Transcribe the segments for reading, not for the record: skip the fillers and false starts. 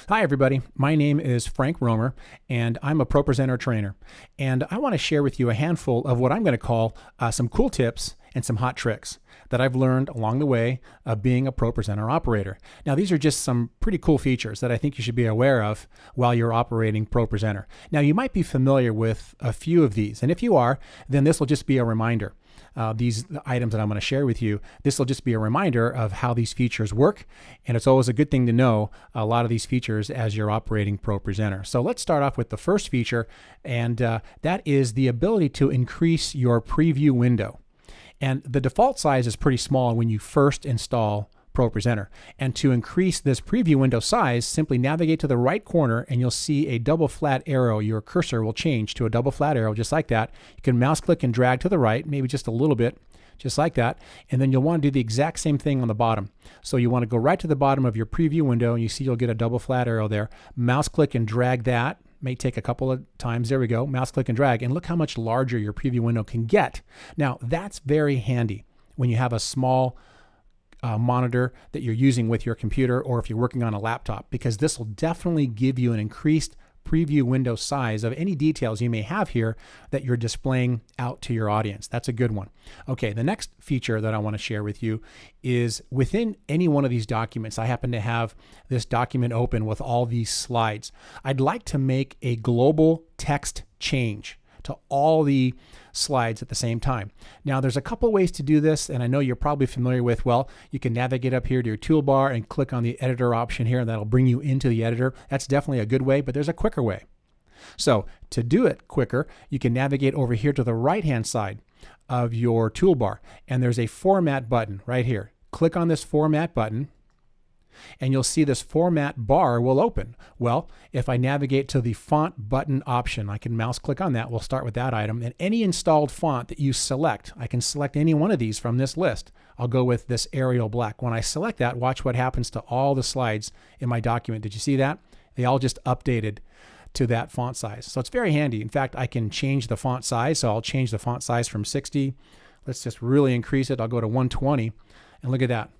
Hi, everybody. My name is Frank Romer, and I'm a ProPresenter trainer. And I want to share with you a handful of what I'm going to call some cool tips and some hot tricks that I've learned along the way of being a ProPresenter operator. Now, these are just some pretty cool features that I think you should be aware of while you're operating ProPresenter. Now, you might be familiar with a few of these, and if you are, then this will just be a reminder. These items that I'm going to share with you, this will just be a reminder of how these features work, and it's always a good thing to know a lot of these features as you're operating ProPresenter. So let's start off with the first feature, and that is the ability to increase your preview window. And the default size is pretty small when you first install ProPresenter. And to increase this preview window size, simply navigate to the right corner and you'll see a double flat arrow. Your cursor will change to a double flat arrow just like that. You can mouse click and drag to the right, maybe just a little bit, just like that. And then you'll want to do the exact same thing on the bottom. So you want to go right to the bottom of your preview window and you see you'll get a double flat arrow there. Mouse click and drag that. May take a couple of times. There we go. Mouse click and drag, and look how much larger your preview window can get. Now, that's very handy when you have a small monitor that you're using with your computer, or if you're working on a laptop, because this will definitely give you an increased preview window size of any details you may have here that you're displaying out to your audience. That's a good one. Okay, the next feature that I want to share with you is within any one of these documents. I happen to have this document open with all these slides. I'd like to make a global text change to all the slides at the same time. Now, there's a couple ways to do this, and I know you're probably familiar with, well, you can navigate up here to your toolbar and click on the editor option here, and that'll bring you into the editor. That's definitely a good way, but there's a quicker way. So to do it quicker, you can navigate over here to the right-hand side of your toolbar, and there's a format button right here. Click on this format button, and you'll see this format bar will open. Well, if I navigate to the font button option, I can mouse click on that. We'll start with that item. And any installed font that you select, I can select any one of these from this list. I'll go with this Arial Black. When I select that, watch what happens to all the slides in my document. Did you see that? They all just updated to that font size. So it's very handy. In fact, I can change the font size. So I'll change the font size from 60. Let's just really increase it. I'll go to 120, and look at that.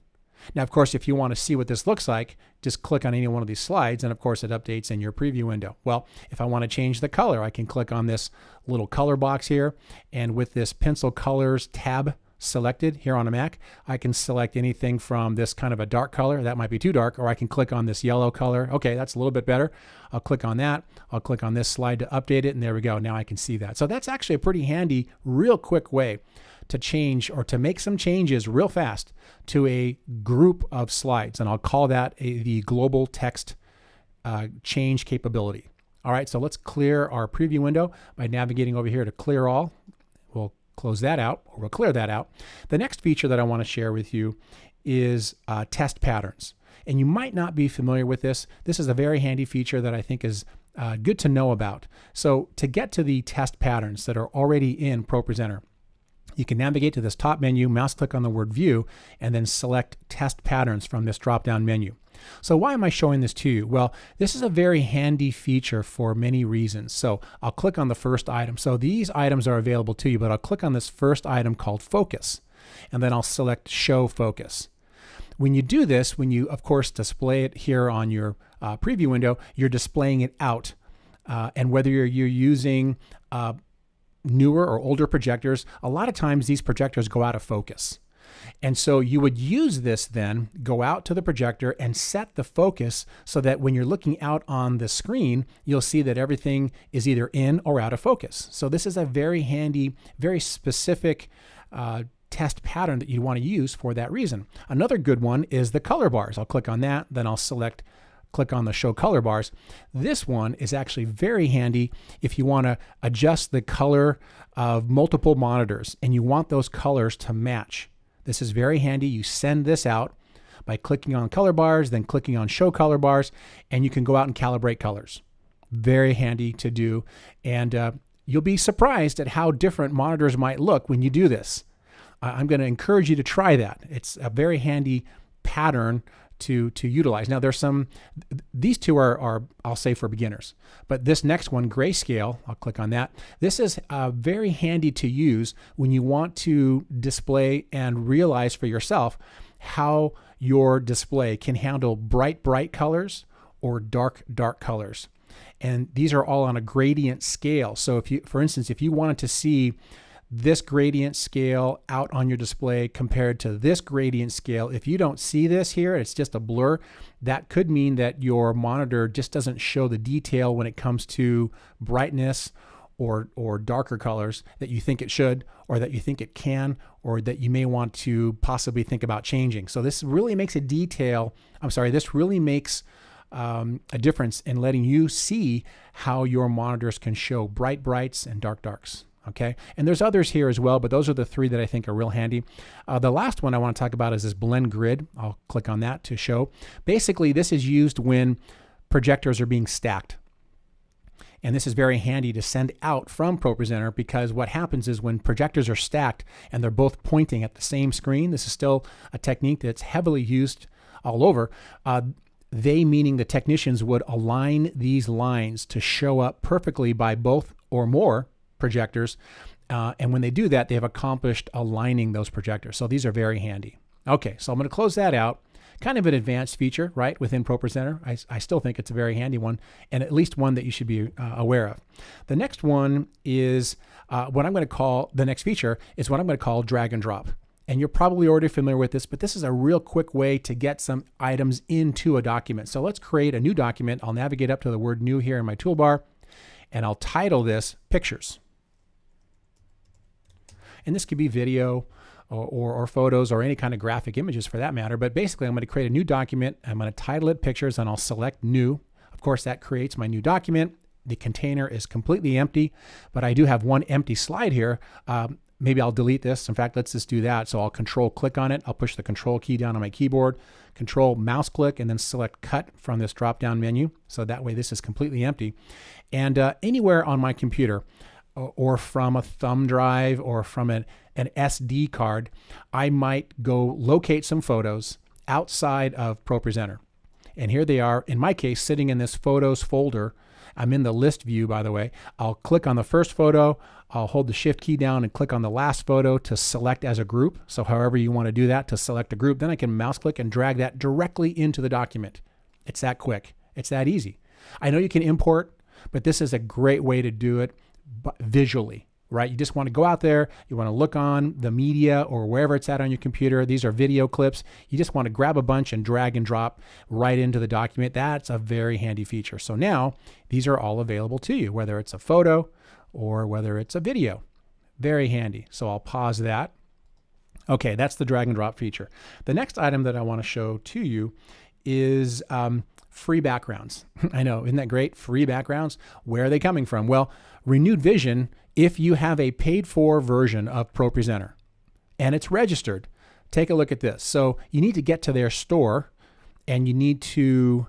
Now, of course, if you want to see what this looks like, just click on any one of these slides, and of course it updates in your preview window. Well, if I want to change the color, I can click on this little color box here, and with this pencil colors tab selected here on a Mac, I can select anything from this kind of a dark color. That might be too dark, or I can click on this yellow color. Okay, that's a little bit better. I'll click on that. I'll click on this slide to update it, and there we go. Now I can see that. So that's actually a pretty handy, real quick way to change or to make some changes real fast to a group of slides. And I'll call that the global text change capability. All right, so let's clear our preview window by navigating over here to clear all. We'll close that out, or we'll clear that out. The next feature that I want to share with you is test patterns. And you might not be familiar with this. This is a very handy feature that I think is good to know about. So to get to the test patterns that are already in ProPresenter, you can navigate to this top menu, mouse click on the word view, and then select test patterns from this drop-down menu. So why am I showing this to you? Well, this is a very handy feature for many reasons. So I'll click on the first item. So these items are available to you, but I'll click on this first item called focus, and then I'll select show focus. When you do this, when you, of course, display it here on your preview window, you're displaying it out. And whether you're using newer or older projectors, a lot of times these projectors go out of focus. And so you would use this then, go out to the projector and set the focus so that when you're looking out on the screen, you'll see that everything is either in or out of focus. So this is a very handy, very specific test pattern that you want to use for that reason. Another good one is the color bars. I'll click on that, then I'll click on the show color bars. This one is actually very handy if you want to adjust the color of multiple monitors and you want those colors to match. This is very handy. You send this out by clicking on color bars, then clicking on show color bars, and you can go out and calibrate colors. Very handy to do. And you'll be surprised at how different monitors might look when you do this. I'm going to encourage you to try that. It's a very handy pattern to utilize. Now there's these two are I'll say for beginners, but this next one, grayscale, I'll click on that. This is very handy to use when you want to display and realize for yourself how your display can handle bright colors or dark colors. And these are all on a gradient scale. So if you, for instance, if you wanted to see this gradient scale out on your display compared to this gradient scale, if you don't see this here, it's just a blur, that could mean that your monitor just doesn't show the detail when it comes to brightness or darker colors that you think it should, or that you think it can, or that you may want to possibly think about changing. So this really makes this really makes a difference in letting you see how your monitors can show brights and darks. Okay, and there's others here as well, but those are the three that I think are real handy. The last one I want to talk about is this blend grid. I'll click on that to show. Basically, this is used when projectors are being stacked. And this is very handy to send out from ProPresenter, because what happens is when projectors are stacked and they're both pointing at the same screen, this is still a technique that's heavily used all over. They, meaning the technicians, would align these lines to show up perfectly by both or more projectors. And when they do that, they have accomplished aligning those projectors. So these are very handy. Okay, so I'm going to close that out. Kind of an advanced feature, right, within ProPresenter. I still think it's a very handy one, and at least one that you should be aware of. The next one is what I'm going to call, the next feature is what I'm going to call drag and drop. And you're probably already familiar with this, but this is a real quick way to get some items into a document. So let's create a new document. I'll navigate up to the word new here in my toolbar, and I'll title this Pictures. And this could be video or photos or any kind of graphic images for that matter. But basically, I'm going to create a new document. I'm going to title it Pictures, and I'll select New. Of course, that creates my new document. The container is completely empty, but I do have one empty slide here. Maybe I'll delete this. In fact, let's just do that. So I'll control click on it. I'll push the control key down on my keyboard, control mouse click, and then select cut from this drop down menu. So that way this is completely empty. And anywhere on my computer, or from a thumb drive or from an SD card, I might go locate some photos outside of ProPresenter. And here they are, in my case, sitting in this photos folder. I'm in the list view, by the way. I'll click on the first photo. I'll hold the shift key down and click on the last photo to select as a group. So however you want to do that to select a group, then I can mouse click and drag that directly into the document. It's that quick. It's that easy. I know you can import, but this is a great way to do it visually, right? You just want to go out there, you want to look on the media or wherever it's at on your computer. These are video clips. You just want to grab a bunch and drag and drop right into the document. That's a very handy feature. So now these are all available to you, whether it's a photo or whether it's a video. Very handy. So I'll pause that. Okay, that's the drag and drop feature. The next item that I want to show to you is free backgrounds. I know, isn't that great? Free backgrounds. Where are they coming from? Well, Renewed Vision, if you have a paid for version of ProPresenter and it's registered, take a look at this. So you need to get to their store, and you need to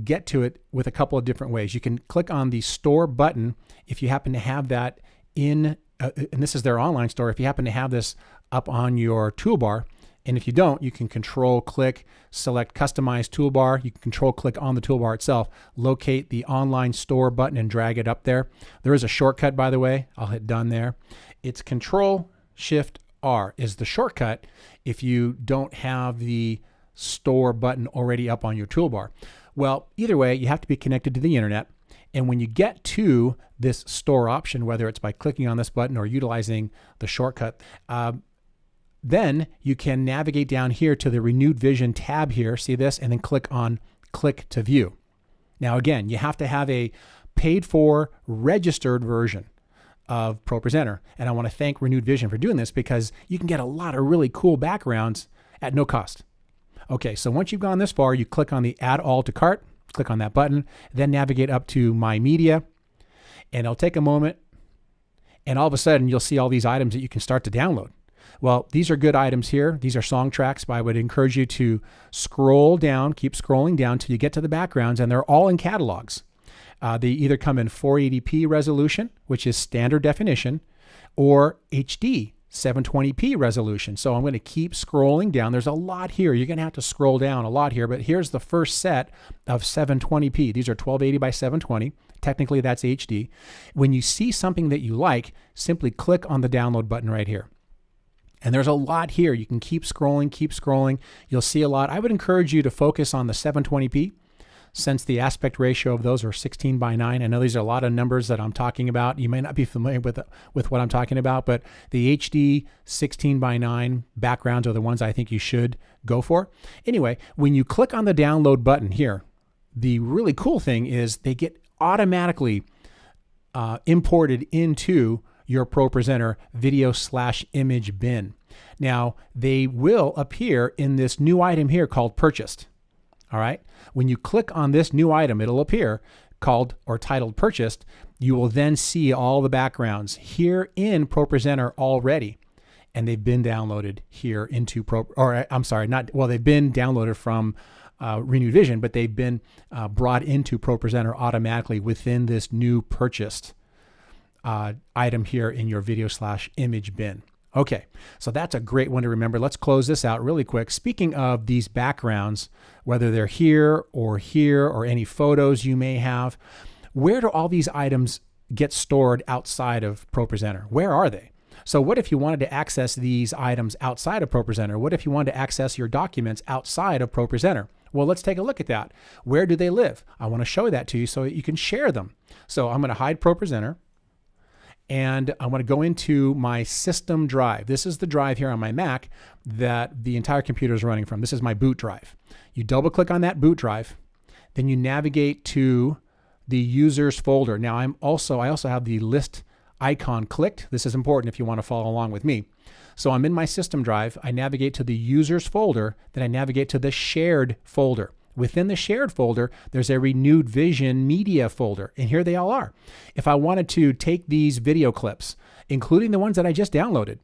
get to it with a couple of different ways. You can click on the store button if you happen to have that in, and this is their online store, if you happen to have this up on your toolbar. And if you don't, you can control click, select customize toolbar. You can control click on the toolbar itself, locate the online store button and drag it up there. There is a shortcut, by the way. I'll hit done there. It's Control Shift R is the shortcut if you don't have the store button already up on your toolbar. Well, either way, you have to be connected to the internet. And when you get to this store option, whether it's by clicking on this button or utilizing the shortcut, then you can navigate down here to the Renewed Vision tab here, see this, and then click on Click to View. Now again, you have to have a paid for registered version of ProPresenter. And I want to thank Renewed Vision for doing this, because you can get a lot of really cool backgrounds at no cost. Okay, so once you've gone this far, you click on the Add All to Cart, click on that button, then navigate up to My Media, and it'll take a moment, and all of a sudden you'll see all these items that you can start to download. Well, these are good items here. These are song tracks, but I would encourage you to scroll down, keep scrolling down till you get to the backgrounds, and they're all in catalogs. They either come in 480p resolution, which is standard definition, or HD 720p resolution. So I'm going to keep scrolling down. There's a lot here. You're going to have to scroll down a lot here, but here's the first set of 720p. These are 1280 by 720. Technically, that's HD. When you see something that you like, simply click on the download button right here. And there's a lot here. You can keep scrolling, keep scrolling. You'll see a lot. I would encourage you to focus on the 720p. since the aspect ratio of those are 16:9. I know these are a lot of numbers that I'm talking about. You may not be familiar with what I'm talking about, but the HD 16:9 backgrounds are the ones I think you should go for. Anyway, when you click on the download button here, the really cool thing is they get automatically imported into your ProPresenter video/image bin. Now, they will appear in this new item here called Purchased. All right. When you click on this new item, it'll appear called or titled Purchased. You will then see all the backgrounds here in ProPresenter already. And they've been downloaded here into they've been downloaded from Renewed Vision, but they've been brought into ProPresenter automatically within this new Purchased item here in your video/image bin. Okay, so that's a great one to remember. Let's close this out really quick. Speaking of these backgrounds, whether they're here or any photos you may have, where do all these items get stored outside of ProPresenter? Where are they? So what if you wanted to access these items outside of ProPresenter? What if you wanted to access your documents outside of ProPresenter? Well, let's take a look at that. Where do they live? I want to show that to you so that you can share them. So I'm going to hide ProPresenter. And I want to go into my system drive. This is the drive here on my Mac that the entire computer is running from. This is my boot drive. You double click on that boot drive, then you navigate to the users folder. Now I also have the list icon clicked. This is important if you want to follow along with me. So I'm in my system drive. I navigate to the users folder, then I navigate to the shared folder. Within the shared folder, there's a Renewed Vision media folder, and here they all are. If I wanted to take these video clips, including the ones that I just downloaded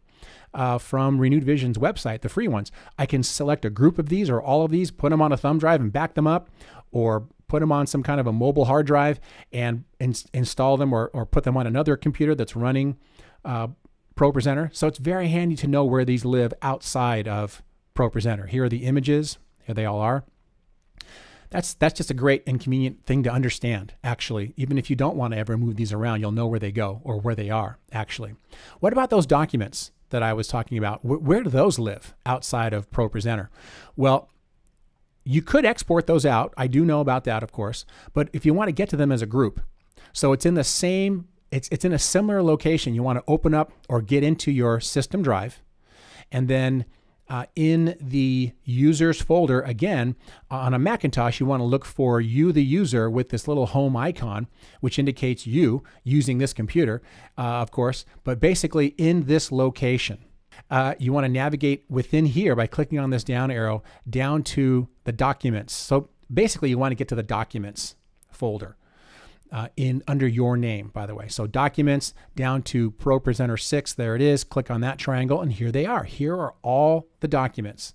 from Renewed Vision's website, the free ones, I can select a group of these or all of these, put them on a thumb drive and back them up, or put them on some kind of a mobile hard drive and install them or put them on another computer that's running ProPresenter. So it's very handy to know where these live outside of ProPresenter. Here are the images. Here they all are. That's just a great and convenient thing to understand, actually. Even if you don't want to ever move these around, you'll know where they go or where they are, actually. What about those documents that I was talking about? Where do those live outside of ProPresenter? Well, you could export those out. I do know about that, of course. But if you want to get to them as a group, so it's in the same, it's in a similar location. You want to open up or get into your system drive, and then in the users folder, again, on a Macintosh, you want to look for you, the user, with this little home icon, which indicates you using this computer, of course, but basically in this location. You want to navigate within here by clicking on this down arrow down to the documents. So basically you want to get to the documents folder. Under your name, by the way. So documents down to ProPresenter 6, there it is. Click on that triangle and here they are. Here are all the documents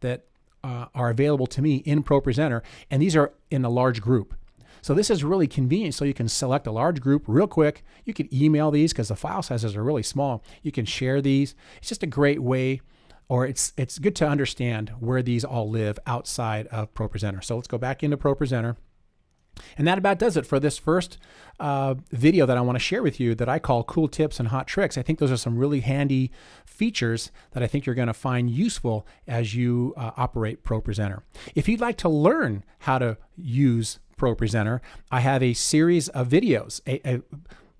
that are available to me in ProPresenter, and these are in a large group. So this is really convenient, so you can select a large group real quick. You can email these because the file sizes are really small. You can share these. It's just a great way, or it's good to understand where these all live outside of ProPresenter. So let's go back into ProPresenter. And that about does it for this first video that I want to share with you that I call Cool Tips and Hot Tricks. I think those are some really handy features that I think you're going to find useful as you operate ProPresenter. If you'd like to learn how to use ProPresenter, I have a series of videos,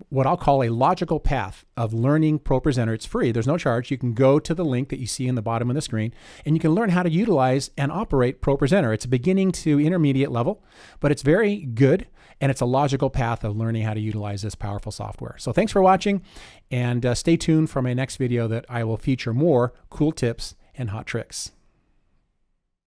what I'll call a logical path of learning ProPresenter. It's free. There's no charge. You can go to the link that you see in the bottom of the screen, and you can learn how to utilize and operate ProPresenter. It's a beginning to intermediate level, but it's very good, and it's a logical path of learning how to utilize this powerful software. So thanks for watching, and stay tuned for my next video that I will feature more cool tips and hot tricks.